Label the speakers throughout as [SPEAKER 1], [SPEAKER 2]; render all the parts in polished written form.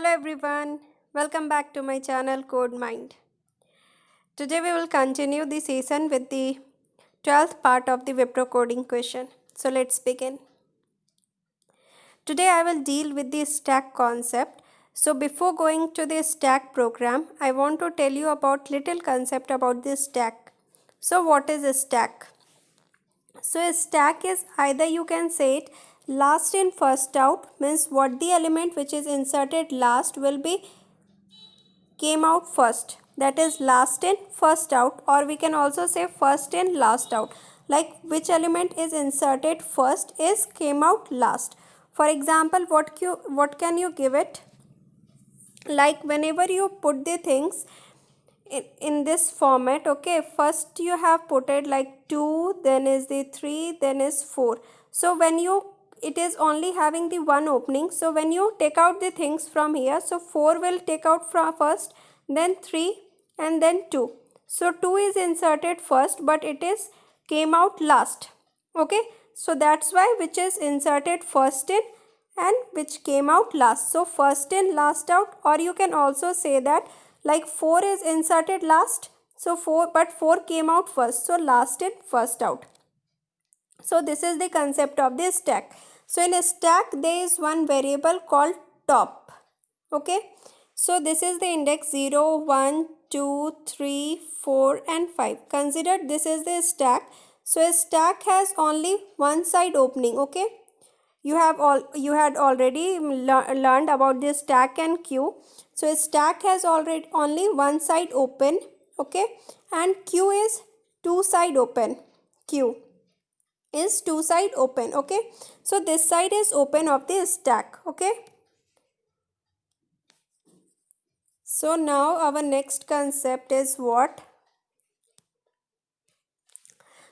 [SPEAKER 1] Hello everyone, welcome back to my channel Code Mind. Today we will continue the session with the 12th part of the Wipro coding question. So let's begin. Today I will deal with the stack concept. So before going to the stack program, I want to tell you about little concept about the stack. So what is a stack? So a stack is either you can say it last in first out, means what the element which is inserted last will be came out first, that is last in first out, or we can also say first in last out, like which element is inserted first is came out last. For example, what can you give it, like whenever you put the things in this format, okay, first you have put it like 2, then is the 3, then is 4. So when you it is only having the one opening, so when you take out the things from here, so 4 will take out from first, then 3, and then 2. So 2 is inserted first, but it is came out last. Okay, so that's why which is inserted first in and which came out last. So first in last out, or you can also say that like 4 is inserted last, so 4 came out first, so last in first out. So this is the concept of the stack. So in a stack there is one variable called top. Okay, so this is the index 0, 1, 2, 3, 4 and 5. Consider this is the stack. So a stack has only one side opening. Okay, you had already learned about this stack and queue. So a stack has already only one side open. Okay, and queue is two side open. Queue is two side open. Okay, so this side is open of the stack. Okay, so now our next concept is what?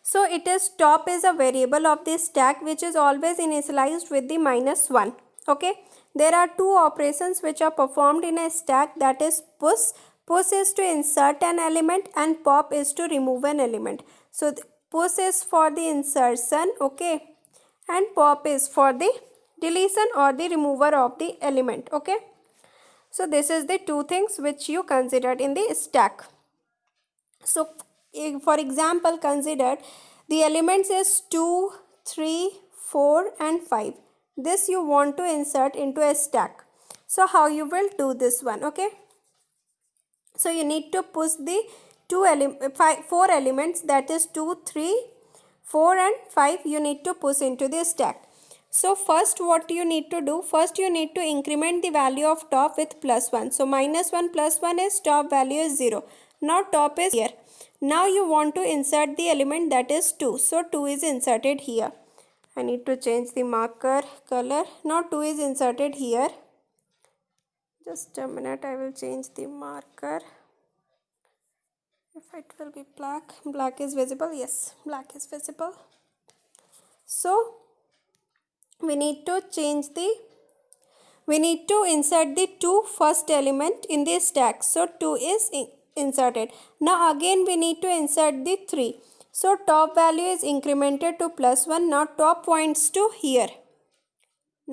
[SPEAKER 1] So it is top is a variable of the stack which is always initialized with the -1. Okay, there are two operations which are performed in a stack, that is push. Push is to insert an element and pop is to remove an element. So push is for the insertion, okay, and pop is for the deletion or the remover of the element. Okay, so this is the two things which you considered in the stack. So for example, consider the elements is 2, 3, 4 and 5. This you want to insert into a stack. So how you will do this one? Okay, so you need to push the 4 elements, that is 2, 3, 4 and 5 you need to push into the stack. So first what you need to do, first you need to increment the value of top with +1. So -1 plus 1 is top value is 0. Now top is here. Now you want to insert the element, that is 2. So 2 is inserted here. I need to change the marker color. Now 2 is inserted here. Just a minute, I will change the marker. If it will be black, black is visible. Yes, black is visible. So we need to insert the 2 first element in the stack. So 2 is inserted. Now again we need to insert the 3. So top value is incremented to +1. Now top points to here.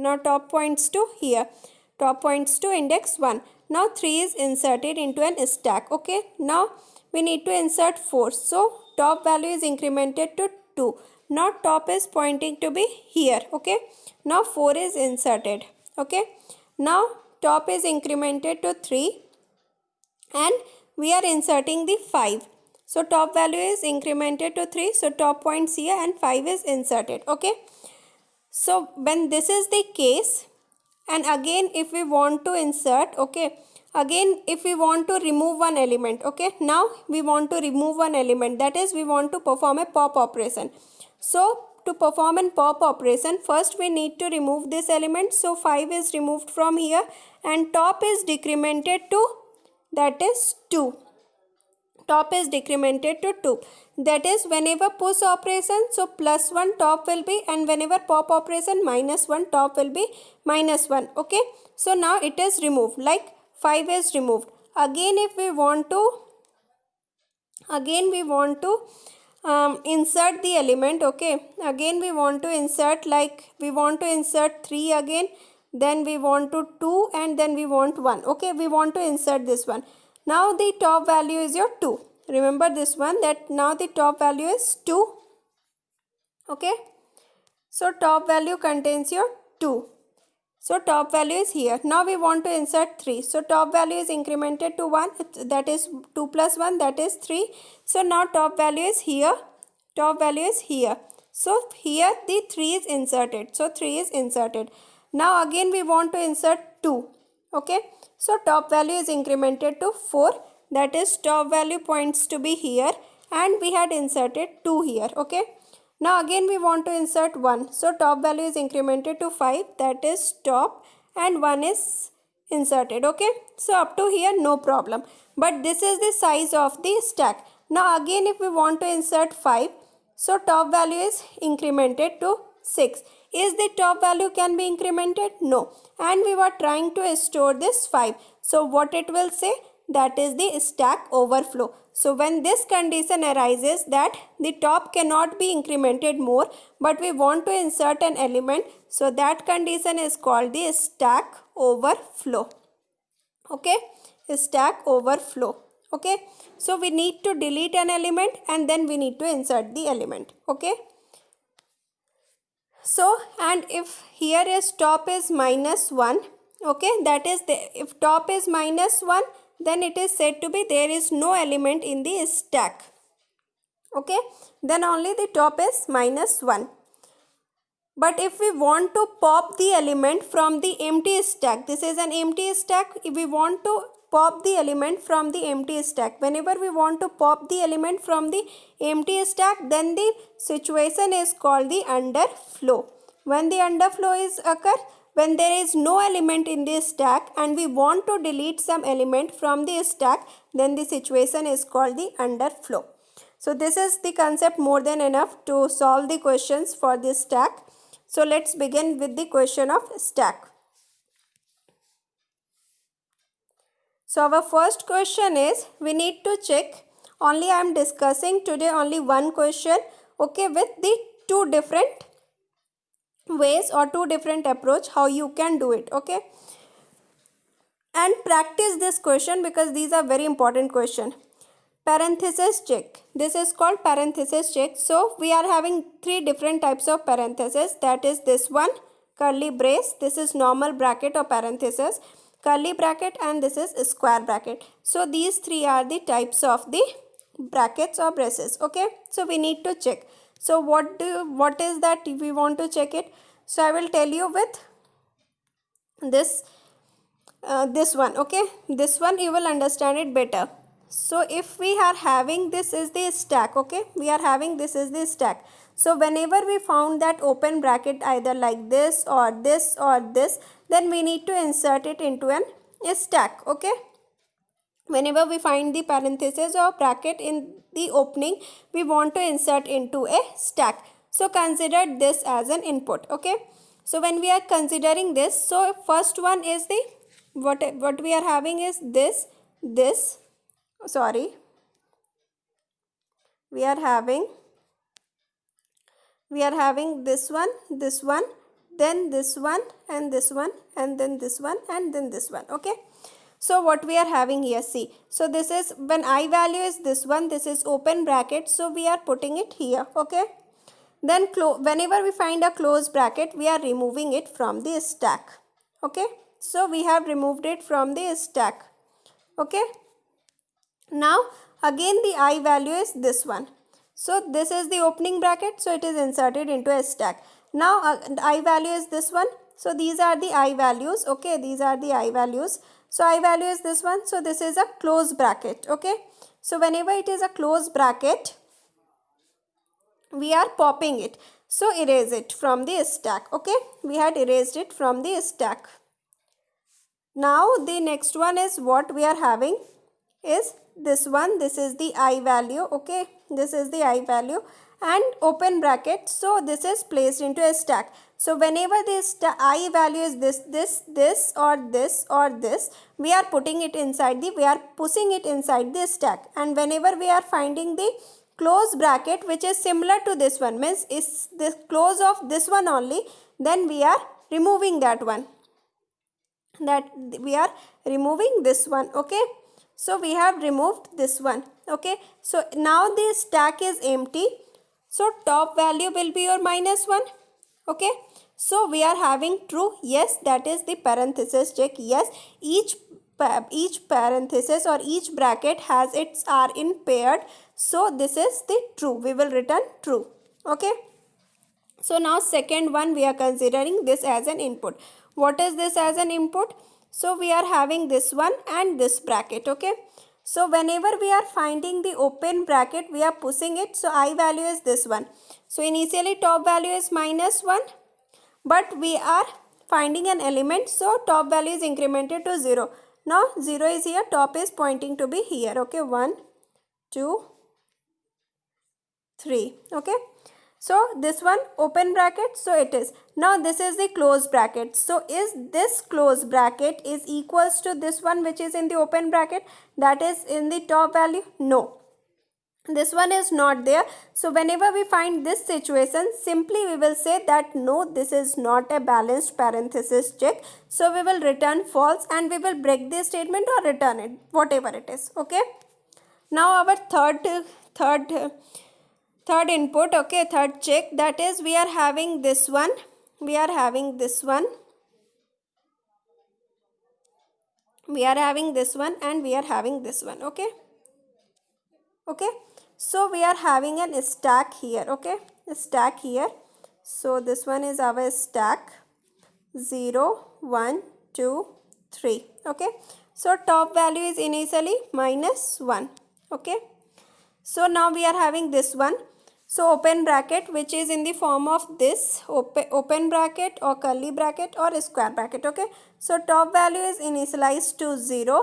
[SPEAKER 1] Now top points to here. Top points to index 1. Now 3 is inserted into an stack. Okay, now we need to insert 4. So top value is incremented to 2. Now top is pointing to be here. Okay, now 4 is inserted. Okay, now top is incremented to 3 and we are inserting the 5. So top value is incremented to 3. So top points here and 5 is inserted. Okay, so when this is the case, and again if we want to insert, okay, again if we want to remove one element, okay, now we want to remove one element, that is we want to perform a pop operation. So to perform a pop operation, first we need to remove this element. So 5 is removed from here and top is decremented to, that is 2. Top is decremented to 2. That is whenever push operation, so +1 top will be, and whenever pop operation -1 top will be -1. Okay, so now it is removed, like 5 is removed. Again if we want to, insert the element. Okay, again we want to insert, like we want to insert 3 again. then we want to 2, and then we want 1. Okay, we want to insert this one. Now the top value is your 2. Remember this one, that now the top value is 2. Okay, so top value contains your 2. So top value is here. Now we want to insert 3. So top value is incremented to 1. That is 2 plus 1, that is 3. So now top value is here. Top value is here. So here the 3 is inserted. So 3 is inserted. Now again we want to insert 2. Okay. So top value is incremented to 4. That is top value points to be here. And we had inserted 2 here. Okay. Now again we want to insert 1. So top value is incremented to 5. That is top, and 1 is inserted. Okay. So up to here no problem. But this is the size of the stack. Now again if we want to insert 5. So top value is incremented to 6. Is the top value can be incremented? No. And we were trying to store this 5. So what it will say? That is the stack overflow. So when this condition arises that the top cannot be incremented more, but we want to insert an element, so that condition is called the stack overflow. Okay, stack overflow. Okay, so we need to delete an element and then we need to insert the element. Okay, so and if here is top is -1, okay, that is if top is -1, then it is said to be there is no element in the stack. Okay, then only the top is -1. But if we want to pop the element from the empty stack, this is an empty stack, if we want to pop the element from the empty stack, whenever we want to pop the element from the empty stack, then the situation is called the underflow. When the underflow is occur, when there is no element in the stack and we want to delete some element from the stack, then the situation is called the underflow. So this is the concept more than enough to solve the questions for this stack. So let's begin with the question of stack. So our first question is, we need to check, only I am discussing today only one question, okay, with the two different ways or two different approach how you can do it. Okay, and practice this question because these are very important question. Parenthesis check, this is called parenthesis check. So we are having three different types of parenthesis, that is this one, curly brace, this is normal bracket or parenthesis, curly bracket, and this is square bracket. So these three are the types of the brackets or braces. Okay, so we need to check. So what is that if we want to check it? So I will tell you with this one. Okay, this one you will understand it better. So if we are having this is the stack, okay, we are having this is the stack. So whenever we found that open bracket either like this or this or this, then we need to insert it into a stack. Okay, whenever we find the parenthesis or bracket in the opening, we want to insert into a stack. So consider this as an input. Okay, so when we are considering this, so first one is the what we are having is this we are having this one, then this one, and this one, and then this one, and then this one. Okay, so what we are having here, see, so this is when I value is this one, this is open bracket, so we are putting it here. Okay, then whenever we find a closed bracket, we are removing it from the stack. Okay, so we have removed it from the stack. Okay, now again the I value is this one, so this is the opening bracket, so it is inserted into a stack. Now I value is this one, so these are the I values. Okay, these are the I values. So I value is this one, so this is a closed bracket. Okay, so whenever it is a closed bracket, we are popping it, so erase it from the stack. Okay, we had erased it from the stack. Now the next one is what we are having is this one, this is the I value. Okay, this is the I value and open bracket, so this is placed into a stack. So whenever this I value is this or this or this, we are putting it inside we are pushing it inside the stack. And whenever we are finding the close bracket which is similar to this one, means is this close of this one only, then we are removing that one. that we are removing this one. Okay, so we have removed this one. Okay, so now the stack is empty, so top value will be your -1. Okay, so we are having true. Yes, that is the parenthesis check. Yes, each parenthesis or each bracket has its r in paired, so this is the true. We will return true. Okay, so now second one, we are considering this as an input. What is this as an input? So we are having this one and this bracket. Okay, so whenever we are finding the open bracket, we are pushing it. So I value is this one. So initially top value is -1, but we are finding an element, so top value is incremented to 0. Now 0 is here, top is pointing to be here. Okay, 1, 2, 3. Okay, so this one open bracket, so it is. Now this is the closed bracket. So is this closed bracket is equals to this one which is in the open bracket, that is in the top value? No, this one is not there. So whenever we find this situation, simply we will say that no, this is not a balanced parenthesis check. So we will return false and we will break this statement or return it, whatever it is. Okay, now our third input. Okay, third check, that is we are having this one, we are having this one, we are having this one, and we are having this one. Okay, okay, so we are having an stack here. Okay, a stack here. So this one is our stack, 0, 1, 2, 3. Okay, so top value is initially -1. Okay, so now we are having this one. So open bracket, which is in the form of this open bracket or curly bracket or square bracket. Okay, so top value is initialized to 0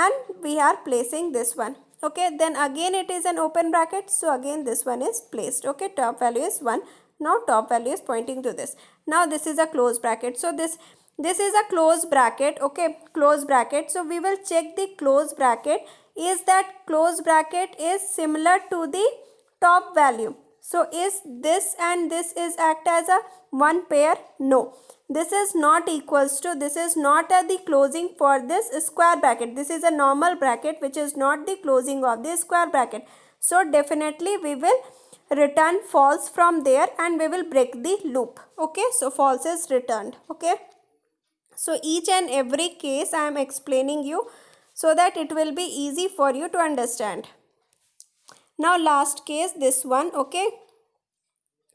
[SPEAKER 1] and we are placing this one. Okay, then again it is an open bracket, so again this one is placed. Okay, top value is 1. Now top value is pointing to this. Now this is a closed bracket, so this is a closed bracket. Okay, closed bracket. So we will check the closed bracket. Is that closed bracket is similar to the top value? So is this and this is act as a one pair? No, this is not equals to, this is not the closing for this square bracket. This is a normal bracket which is not the closing of the square bracket. So definitely we will return false from there and we will break the loop. Okay, so false is returned. Okay, so each and every case I am explaining you so that it will be easy for you to understand. Now last case, this one. Okay,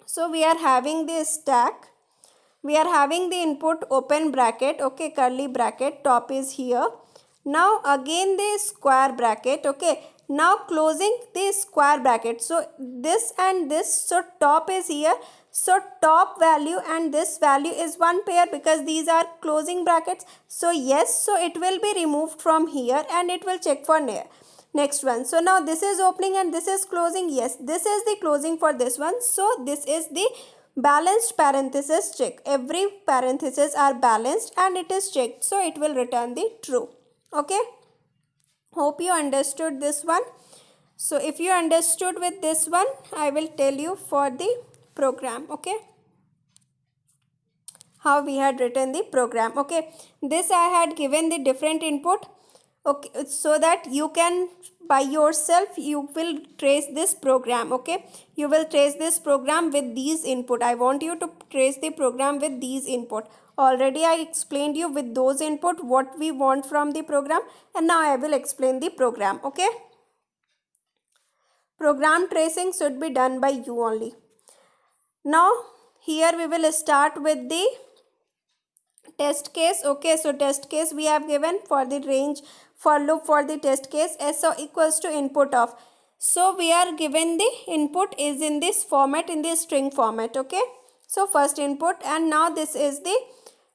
[SPEAKER 1] so we are having the stack, we are having the input open bracket. Okay, curly bracket, top is here. Now again the square bracket. Okay, now closing the square bracket. So this and this, so top is here, so top value and this value is one pair because these are closing brackets. So yes, so it will be removed from here and it will check for next one. So now this is opening and this is closing. Yes, this is the closing for this one. So this is the balanced parenthesis check. Every parenthesis are balanced and it is checked. So it will return the true. Okay, hope you understood this one. So if you understood with this one, I will tell you for the program. Okay, how we had written the program. Okay, this I had given the different input. Okay, so that you can by yourself you will trace this program. Okay, you will trace this program with these input. I want you to trace the program with these input. Already I explained you with those input what we want from the program, and now I will explain the program. Okay, program tracing should be done by you only. Now here we will start with the test case. Okay, so test case we have given for the range for loop for the test case so equals to input of. So we are given the input is in this format, in the string format. Okay, so first input, and now this is the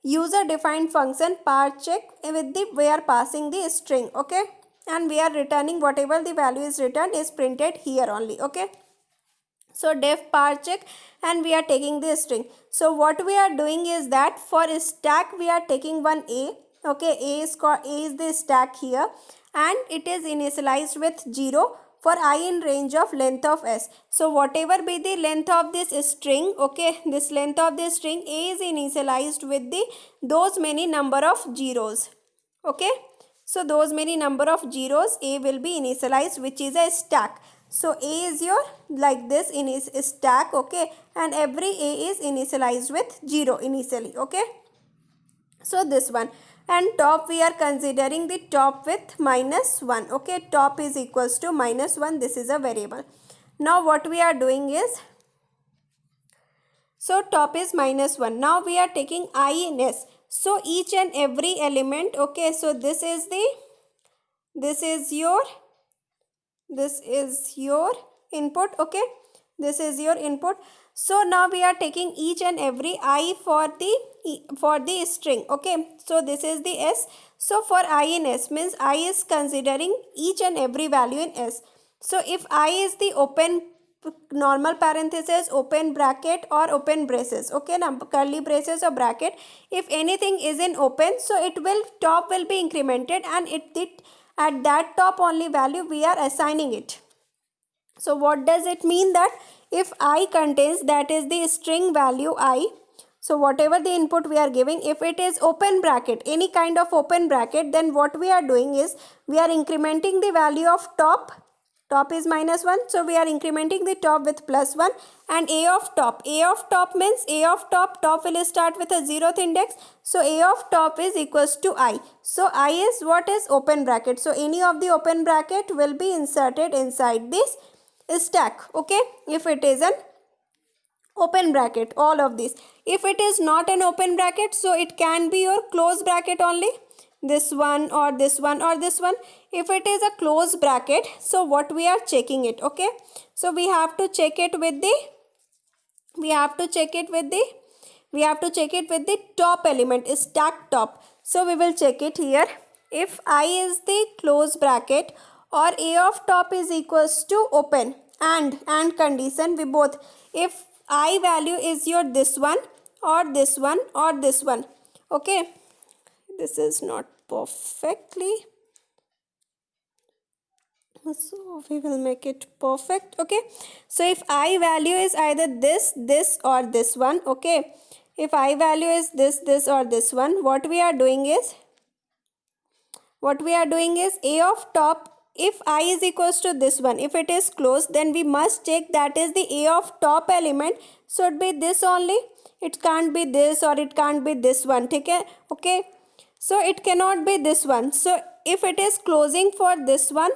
[SPEAKER 1] user defined function parcheck with the we are passing the string. Okay, and we are returning whatever the value is returned is printed here only. Okay, so def parcheck and we are taking the string. So what we are doing is that for stack we are taking one a. Okay, a is the stack here and it is initialized with 0. for I in range of length of s. So whatever be the length of this string, okay, this length of this string, a is initialized with the those many number of zeros, okay. So those many number of zeros, a will be initialized, which is a stack. So a is your like this in is stack, okay, and every a is initialized with 0 initially, okay. So this one, and top we are considering the top with -1, okay. Top is equals to -1. This is a variable. Now what we are doing is, so top is -1. Now we are taking I in S. So each and every element, okay, so this is your input, okay, this is your input. So now we are taking each and every I for the string, okay. So this is the S. So for I in S means I is considering each and every value in S. So if I is the open normal parenthesis, open bracket or open braces, okay, now curly braces or bracket, if anything is in open, so it will top will be incremented, and it at that top only value we are assigning it. So what does it mean? That if I contains, that is the string value I, so whatever the input we are giving, if it is open bracket, any kind of open bracket, then what we are doing is we are incrementing the value of top. Top is -1, so we are incrementing the top with +1, and a of top means a of top will start with a 0th index, so a of top is equals to I. So I is what is open bracket, so any of the open bracket will be inserted inside this stack, okay, if it is an open bracket, all of these. If it is not an open bracket, so it can be your close bracket only, this one or this one or this one. If it is a close bracket, so what we are checking it, okay, so we have to check it with the top element, stack top. So we will check it here. If I is the close bracket or a of top is equals to open, and condition we both, if I value is your this one or this one or this one, okay, this is not perfectly, so we will make it perfect, okay. So if I value is either this or this one, okay, if I value is this or this one, what we are doing is a of top, if I is equals to this one, if it is closed, then we must check that is the a of top element should be this only, it can't be this or it can't be this one, okay, so it cannot be this one. So if it is closing for this one,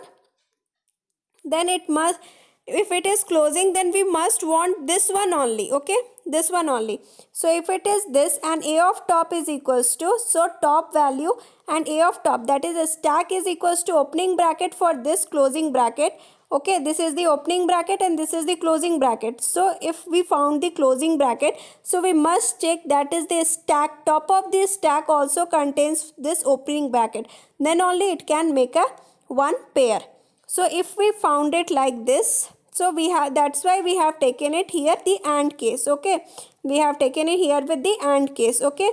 [SPEAKER 1] then it must, if it is closing, then we must want this one only, okay, this one only. So if it is this and a of top is equals to, so top value and a of top, that is a stack, is equals to opening bracket for this closing bracket, okay, this is the opening bracket and this is the closing bracket. So if we found the closing bracket, so we must check that is the stack, top of the stack also contains this opening bracket, then only it can make a one pair. So if we found it like this, so we have, that's why we have taken it here the AND case, okay, we have taken it here with the AND case, okay.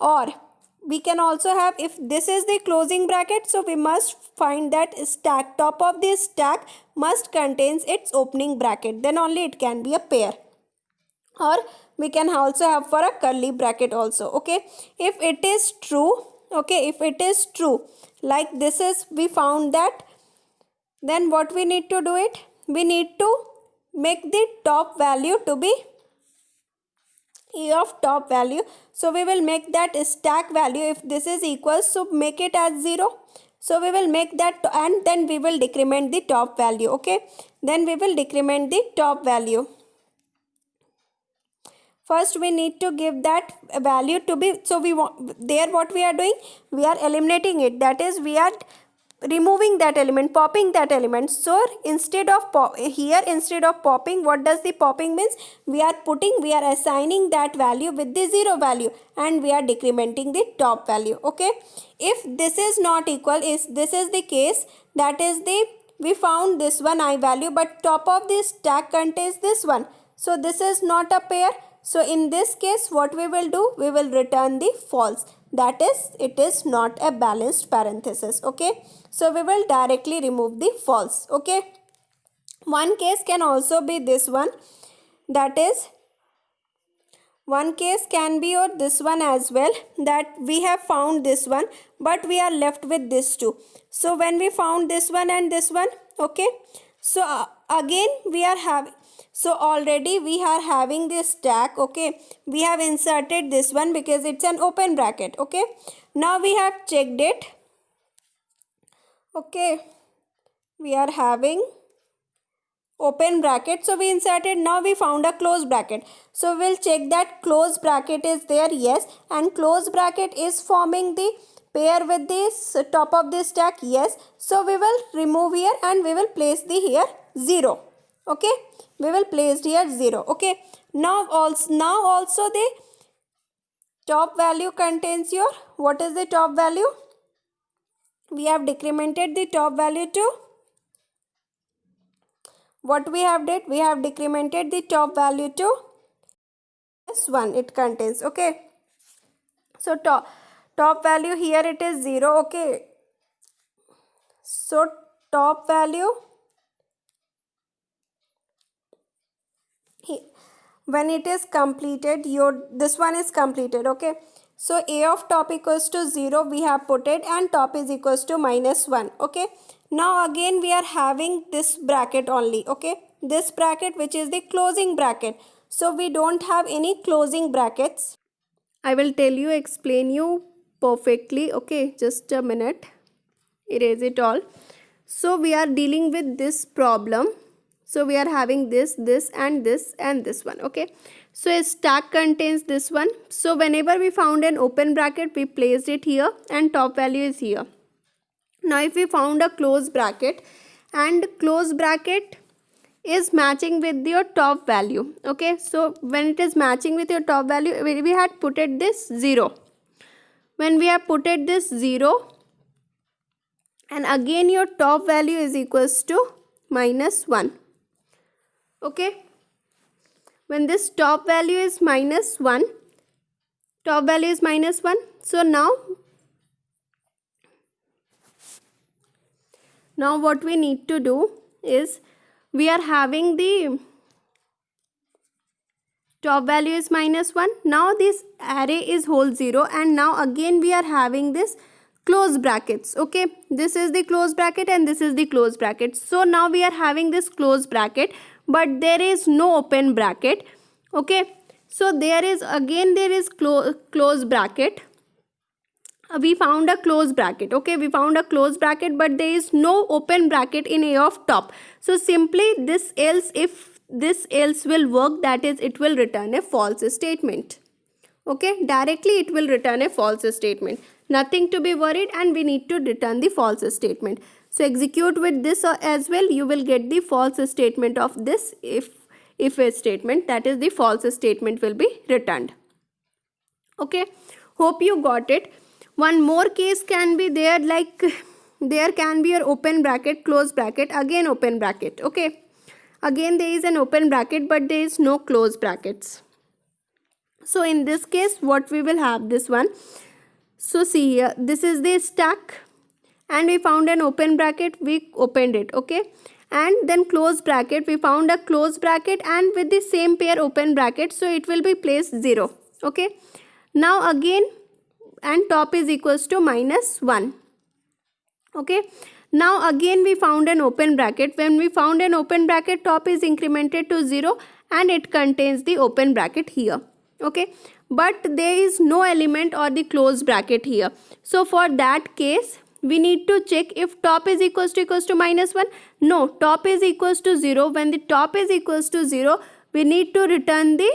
[SPEAKER 1] Or we can also have, if this is the closing bracket, so we must find that stack, top of this stack must contains its opening bracket, then only it can be a pair. Or we can also have for a curly bracket also, okay. If it is true, okay, if it is true, like this is, we found that, then what we need to do it, we need to make the top value to be a of top value. So we will make that stack value, if this is equals, so make it as 0. So we will make that, and then we will decrement the top value, okay, then we will decrement the top value. First we need to give that value to be, so we want there, what we are doing, we are eliminating it, that is we are removing that element, popping that element. So instead of instead of popping, what does the popping means, we are assigning that value with the 0 value, and we are decrementing the top value, okay. If this is not equal, is this is the case, that is the, we found this one I value, but top of this stack contains this one, so this is not a pair. So in this case, what we will do, we will return the false, that is it is not a balanced parenthesis, okay. So we will directly remove the false, okay. One case can also be this one, that is, one case can be or this one as well, that we have found this one but we are left with this two. So when we found this one and this one, okay, so again we are having, so already we are having this stack, okay, we have inserted this one because it's an open bracket, okay. Now we have checked it, okay, we are having open bracket, so we inserted, now we found a close bracket, so we'll check that close bracket is there, yes, and close bracket is forming the pair with this top of this stack, yes, so we will remove here and we will place the here 0, okay, we will place here 0, okay. Now also the top value contains your, what is the top value, we have decremented the top value to, what we have did, we have decremented the top value to this one, it contains, okay. So top value here it is 0, okay, so top value when it is completed, your this one is completed, okay. So a of top equals to 0 we have put it, and top is equals to -1, okay. Now again we are having this bracket only, okay, this bracket which is the closing bracket, so we don't have any closing brackets. I will tell you, explain you perfectly, okay, just a minute, erase it all. So we are dealing with this problem, so we are having this and this one, okay. So a stack contains this one, so whenever we found an open bracket we placed it here and top value is here. Now if we found a close bracket and close bracket is matching with your top value, okay, so when it is matching with your top value, we had put it this 0, when we have put it this 0, and again your top value is equals to -1, okay. When this top value is -1, top value is -1, so now what we need to do is, we are having the top value is -1, now this array is whole 0, and now again we are having this close brackets, okay, this is the close bracket and this is the close bracket. So now we are having this close bracket but there is no open bracket, okay. So there is close bracket, we found a close bracket, okay, we found a close bracket but there is no open bracket in a of top. So simply this else, if this else will work, that is it will return a false statement, okay, directly it will return a false statement, nothing to be worried, and we need to return the false statement. So execute with this as well, you will get the false statement of this if a statement, that is the false statement will be returned, okay. Hope you got it. One more case can be there, like there can be your open bracket, close bracket, again open bracket, okay, again there is an open bracket but there is no close brackets. So in this case what we will have, this one, so see here, this is the stack and we found an open bracket, we opened it, okay, and then close bracket, we found a close bracket and with the same pair open bracket, so it will be placed 0, okay. Now again, and top is equals to -1, okay. Now again we found an open bracket, when we found an open bracket, top is incremented to 0 and it contains the open bracket here, okay, but there is no element or the close bracket here. So for that case we need to check if top is equals to -1. No, top is equals to 0. When the top is equals to 0, we need to return the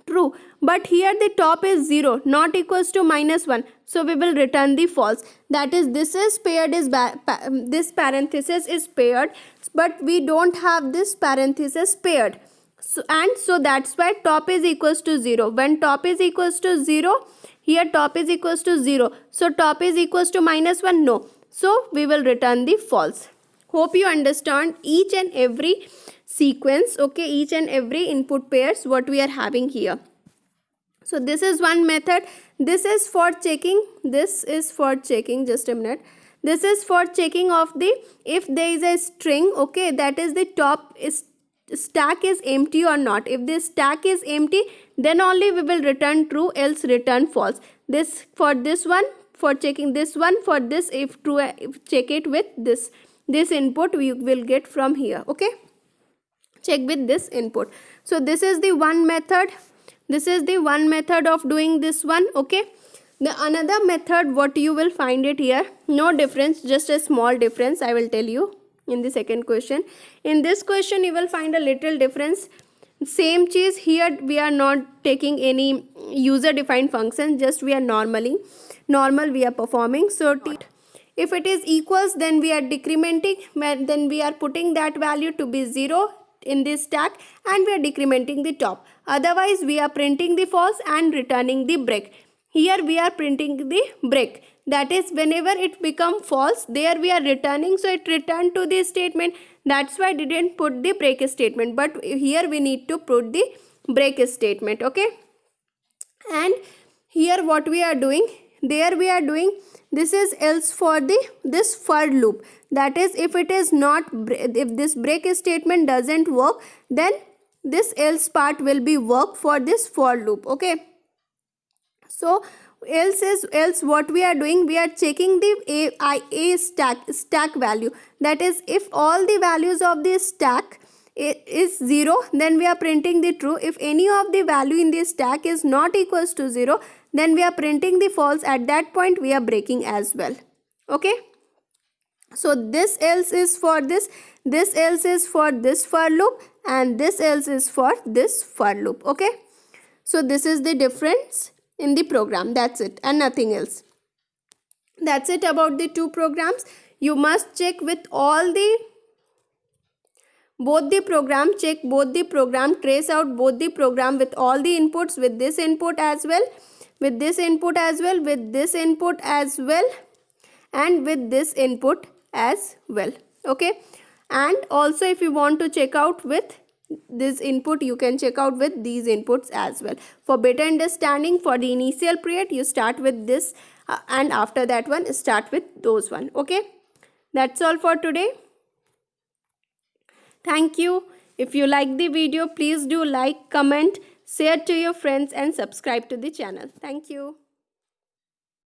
[SPEAKER 1] true, but here the top is 0, not equals to -1, so we will return the false. That is, this is paired, this parenthesis is paired, but we don't have this parenthesis paired, so that's why top is equals to 0. When top is equals to 0, here top is equals to 0, so top is equals to -1, no, so we will return the false. Hope you understand each and every sequence, okay, each and every input pairs what we are having here. So this is one method. This is for checking, just a minute. This is for checking of the, if there is a string, okay, that is the top is stack is empty or not. If this stack is empty, then only we will return true, else return false. This for this one, for checking this one, for this, if true, if check it with this input we will get from here, okay, check with this input. So this is the one method, of doing this one, okay. The another method, what you will find it here, no difference, just a small difference I will tell you in the second question. In this question you will find a little difference. Same cheese, here we are not taking any user defined function, just we are normal we are performing. So if it is equals, then we are decrementing, then we are putting that value to be 0 in this stack, and we are decrementing the top. Otherwise we are printing the false and returning the break. Here we are printing the break, that is whenever it become false, there we are returning, so it returned to the statement. That's why I didn't put the break statement, but here we need to put the break statement, okay. And here what we are doing, there we are doing, this is else for the this for loop, that is if it is not, if this break statement doesn't work, then this else part will be work for this for loop, okay. So else what we are doing, we are checking the a stack value, that is if all the values of this stack is 0, then we are printing the true. If any of the value in this stack is not equals to 0, then we are printing the false. At that point we are breaking as well, okay. So this else is for this else is for this for loop, and this else is for this for loop, okay. So this is the difference in the program, that's it, and nothing else. That's it about the two programs. You must check with all the both the program, check both the program, trace out both the program with all the inputs, with this input as well, with this input as well, with this input as well, and with this input as well, okay. And also if you want to check out with this input, you can check out with these inputs as well. For better understanding, for the initial period you start with this, and after that one start with those one, okay. That's all for today. Thank you. If you like the video, please do like, comment, share to your friends and subscribe to the channel. Thank you.